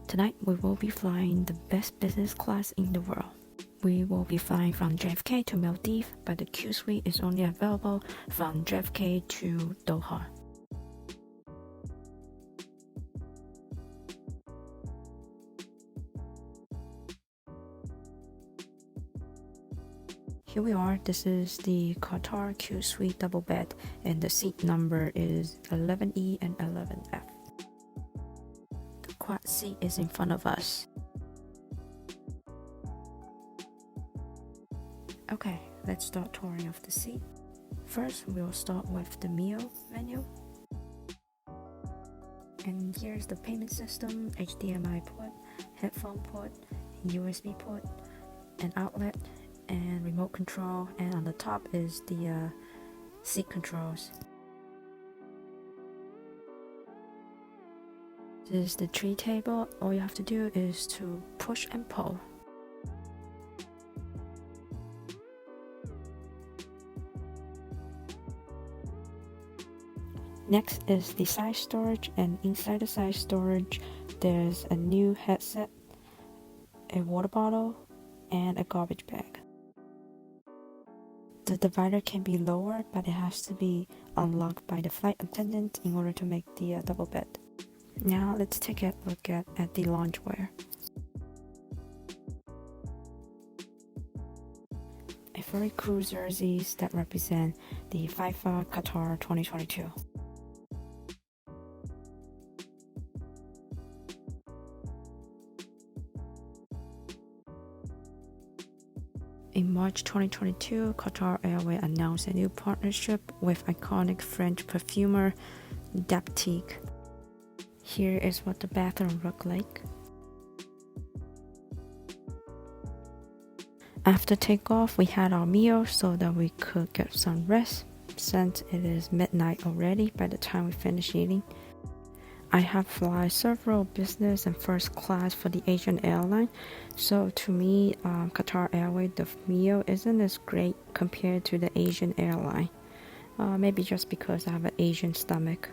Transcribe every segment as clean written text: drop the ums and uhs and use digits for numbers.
Tonight we will be flying the best business class in the world. We will be flying from JFK to Maldives, but the Q Suite is only available from JFK to Doha. Here we are. This is the QATAR Q Suite double bed, and the seat number is 11E and 11F. The quad seat is in front of us. Okay, let's start touring of the seat. First, we'll start with the meal menu. And here's the payment system, HDMI port, headphone port, USB port, an outlet, and remote control, and on the top is the seat controls. This is the tree table. All you have to do is to push and pull. Next is the side storage, and inside the side storage there's a new headset, a water bottle, and a garbage bag. The divider can be lowered, but it has to be unlocked by the flight attendant in order to make the double bed. Now let's take a look at the loungewear. A very cool jerseys that represent the FIFA Qatar 2022. In March 2022, Qatar Airways announced a new partnership with iconic French perfumer Daptyque. Here is what the bathroom looked like. After takeoff, we had our meal so that we could get some rest, since it is midnight already by the time we finish eating. I have fly several business and first class for the Asian airline, so to me, Qatar Airways, the meal isn't as great compared to the Asian airline. Maybe just because I have an Asian stomach.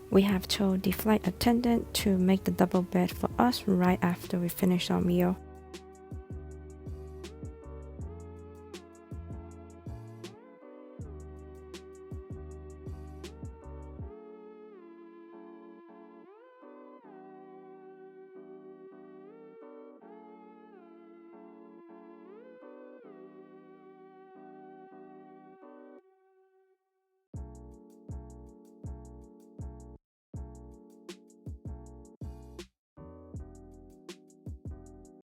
We have told the flight attendant to make the double bed for us right after we finish our meal.